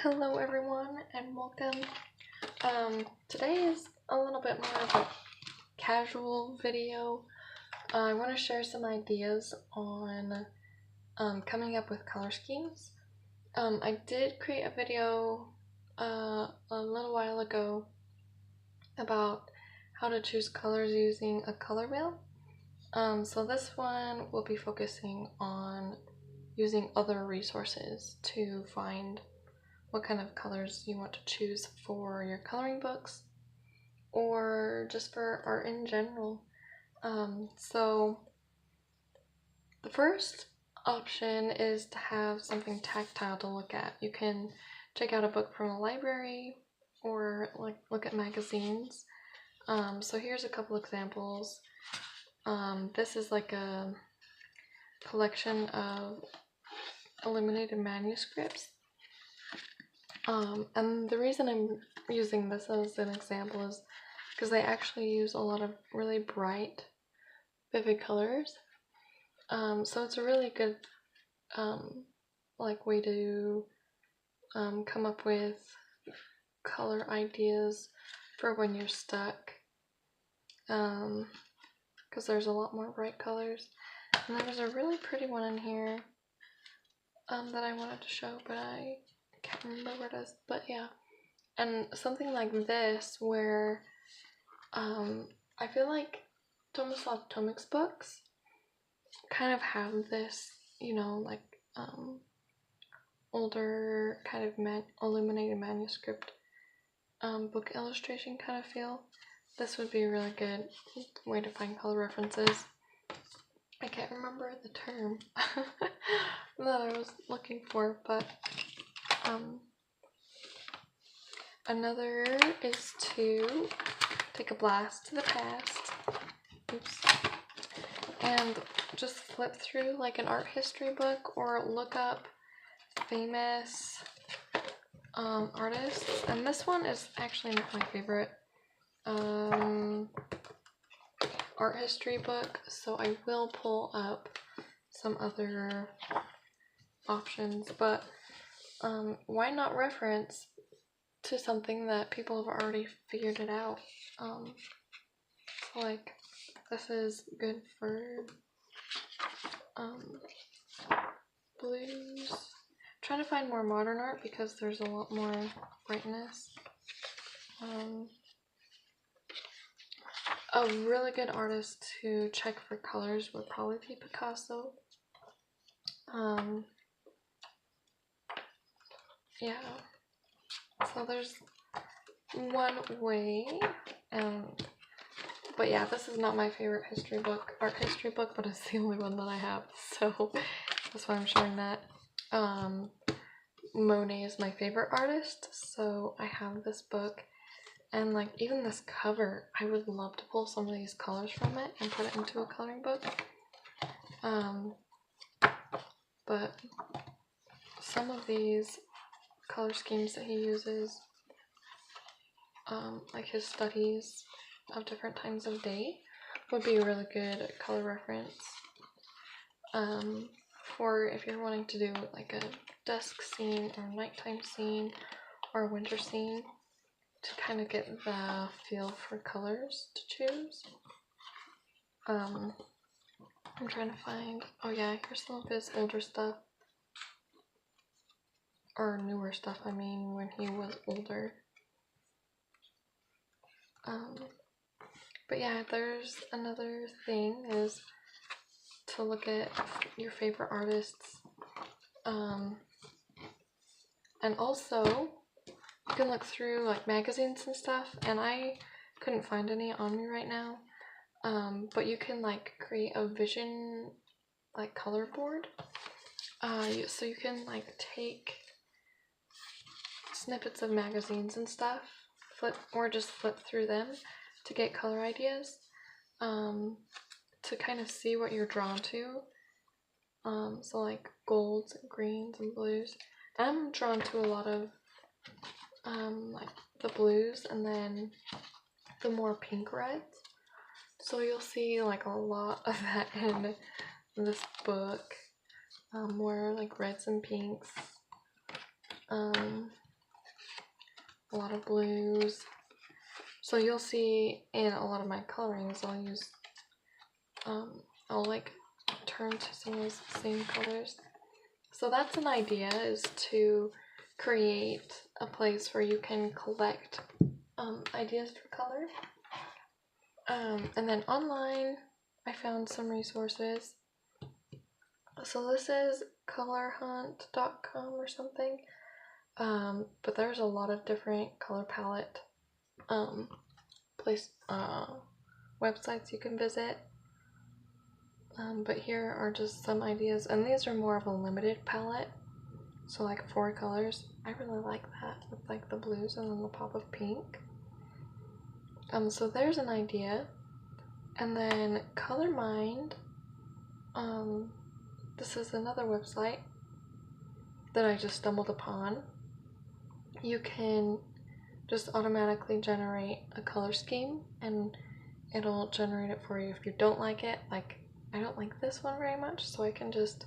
Hello everyone and welcome. Today is a little bit more of a casual video. I want to share some ideas on coming up with color schemes. I did create a video a little while ago about how to choose colors using a color wheel. So this one will be focusing on using other resources to find what kind of colors you want to choose for your coloring books or just for art in general. So the first option is to have something tactile to look at. You can check out a book from a library or look at magazines. So here's a couple examples. This is like a collection of illuminated manuscripts. And the reason I'm using this as an example is because they actually use a lot of really bright, vivid colors. So it's a really good way to come up with color ideas for when you're stuck. Because there's a lot more bright colors. And there was a really pretty one in here that I wanted to show, but I can't remember where it is. But yeah, and something like this where I feel like Tomislav Tomic's books kind of have this, older kind of illuminated manuscript book illustration kind of feel. This would be a really good way to find color references. I can't remember the term that I was looking for, but another is to take a blast to the past. Oops. And just flip through like an art history book or look up famous artists. And this one is actually not my favorite art history book, so I will pull up some other options, but why not reference to something that people have already figured it out? So like this is good for blues. I'm trying to find more modern art because there's a lot more brightness. A really good artist to check for colors would probably be Picasso. Yeah. So there's one way, but yeah, this is not my favorite art history book, but it's the only one that I have, so that's why I'm showing that. Monet is my favorite artist, so I have this book, and like even this cover, I would love to pull some of these colors from it and put it into a coloring book. But some of these color schemes that he uses, like his studies of different times of day, would be a really good color reference for if you're wanting to do like a dusk scene or nighttime scene or a winter scene, to kind of get the feel for colors to choose. I'm trying to find, oh yeah, here's some of his older stuff, or newer stuff, I mean, when he was older. But yeah, there's another thing is to look at your favorite artists, and also you can look through like magazines and stuff, and I couldn't find any on me right now, but you can like create a vision like color board, so you can like take snippets of magazines and stuff, just flip through them to get color ideas, to kind of see what you're drawn to. So like golds and greens and blues. I'm drawn to a lot of like the blues and then the more pink reds. So you'll see like a lot of that in this book, more like reds and pinks. a lot of blues. So you'll see in a lot of my colorings, I'll use, I'll like turn to some of those same colors. So that's an idea, is to create a place where you can collect ideas for color. And then online, I found some resources. So this is colorhunt.com or something. But there's a lot of different color palette websites you can visit. But here are just some ideas, and these are more of a limited palette, so like 4 colors. I really like that, with like the blues and then the pop of pink. So there's an idea. And then ColorMind, this is another website that I just stumbled upon. You can just automatically generate a color scheme, and it'll generate it for you. If you don't like it, like I don't like this one very much, so I can just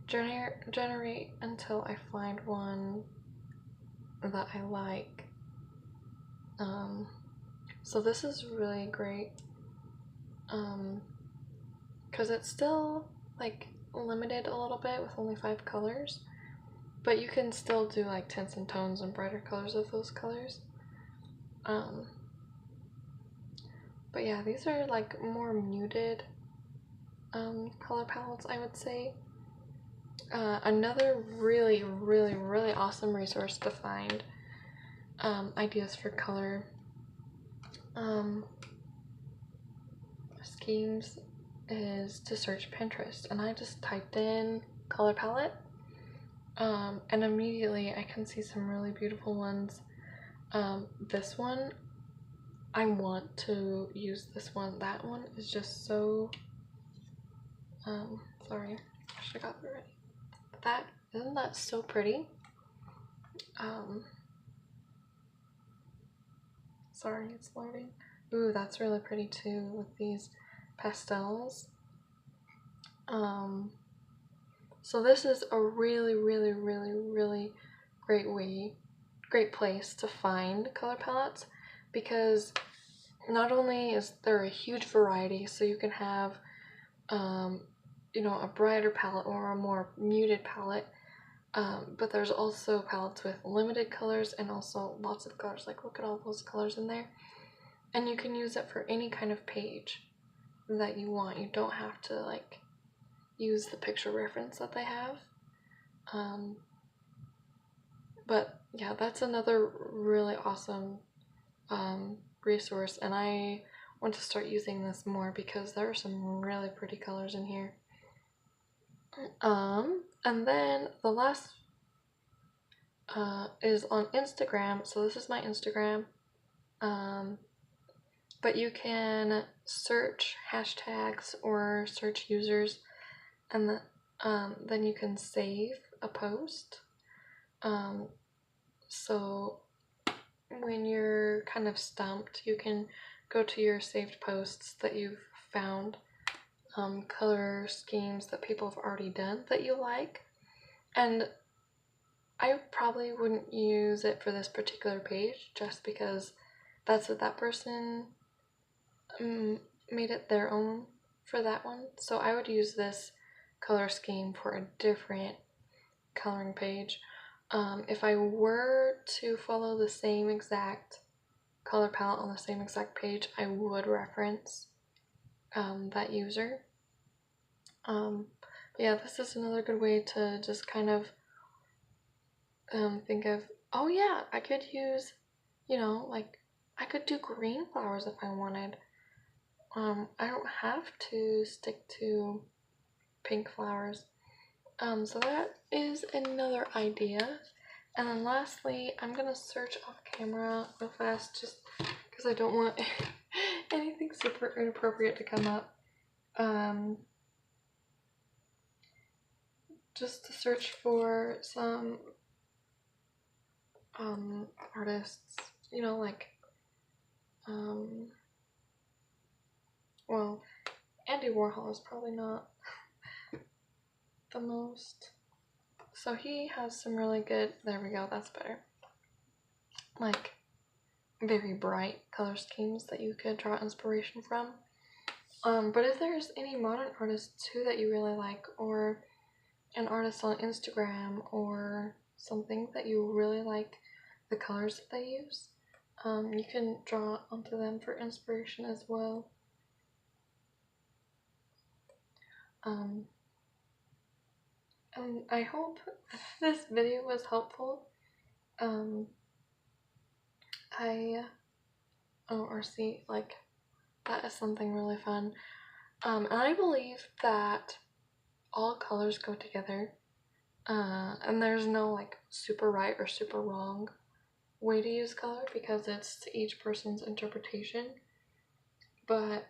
generate until I find one that I like. So this is really great, because it's still like limited a little bit with only 5 colors, but you can still do like tints and tones and brighter colors of those colors. But yeah, these are like more muted color palettes, I would say. Another really awesome resource to find ideas for color schemes is to search Pinterest, and I just typed in color palette, and immediately I can see some really beautiful ones. This one, I want to use this one. That one is just so sorry, I should have got it ready. Isn't that so pretty? Sorry, it's loading. Ooh, that's really pretty too, with these pastels. So this is a really great place to find color palettes, because not only is there a huge variety, so you can have you know, a brighter palette or a more muted palette, but there's also palettes with limited colors and also lots of colors. Like, look at all those colors in there, and you can use it for any kind of page that you want. You don't have to like use the picture reference that they have. But yeah, that's another really awesome resource, and I want to start using this more because there are some really pretty colors in here. And then the last is on Instagram. So this is my Instagram. But you can search hashtags or search users, and then you can save a post. So when you're kind of stumped, you can go to your saved posts that you've found, color schemes that people have already done that you like, and I probably wouldn't use it for this particular page just because that's what that person made it their own for that one. So I would use this color scheme for a different coloring page. If I were to follow the same exact color palette on the same exact page, I would reference that user. But yeah, this is another good way to just kind of think of, oh yeah, I could use, you know, like I could do green flowers if I wanted. I don't have to stick to pink flowers. So that is another idea. And then lastly, I'm gonna search off camera real fast just because I don't want anything super inappropriate to come up. Just to search for some artists, you know, like well, Andy Warhol is probably not the most, so he has some really good, there we go, that's better. like very bright color schemes that you could draw inspiration from. But if there's any modern artists too that you really like, or an artist on Instagram or something that you really like the colors that they use, you can draw onto them for inspiration as well. And I hope this video was helpful. Like, that is something really fun. And I believe that all colors go together, and there's no like super right or super wrong way to use color because it's to each person's interpretation. But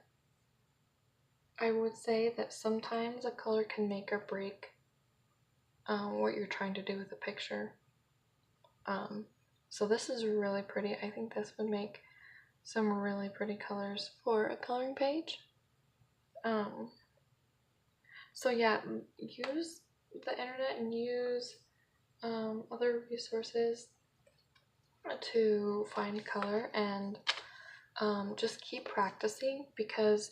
I would say that sometimes a color can make or break what you're trying to do with a picture. So this is really pretty. I think this would make some really pretty colors for a coloring page. So yeah, use the internet and use other resources to find color, and just keep practicing, because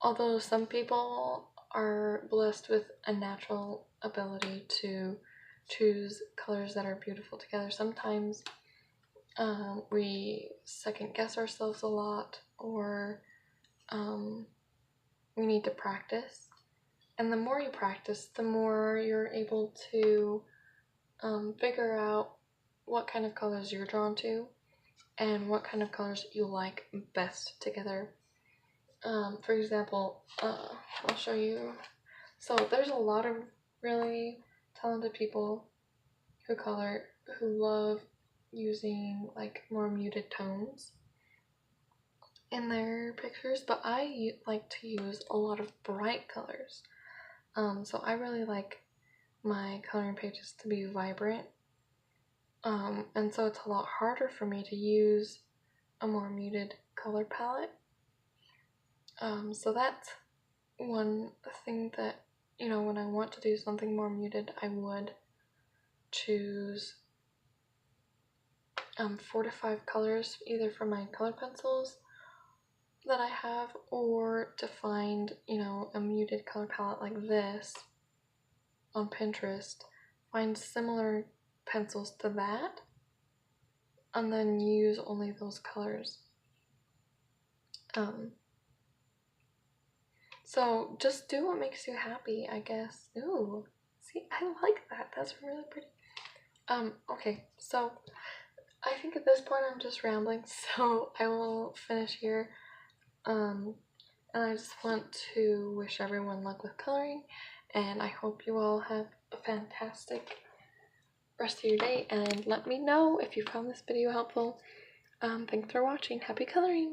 although some people are blessed with a natural ability to choose colors that are beautiful together, sometimes we second guess ourselves a lot, or we need to practice. And the more you practice, the more you're able to figure out what kind of colors you're drawn to and what kind of colors you like best together. For example, I'll show you. So there's a lot of really talented people who love using like more muted tones in their pictures, but I like to use a lot of bright colors. So I really like my coloring pages to be vibrant, and so it's a lot harder for me to use a more muted color palette. So that's one thing that, when I want to do something more muted, I would choose 4 to 5 colors, either from my color pencils that I have, or to find, a muted color palette like this on Pinterest, find similar pencils to that, and then use only those colors. So just do what makes you happy, I guess. Ooh, see, I like that. That's really pretty. Okay, so I think at this point I'm just rambling, so I will finish here. And I just want to wish everyone luck with coloring, and I hope you all have a fantastic rest of your day, and let me know if you found this video helpful. Thanks for watching. Happy coloring!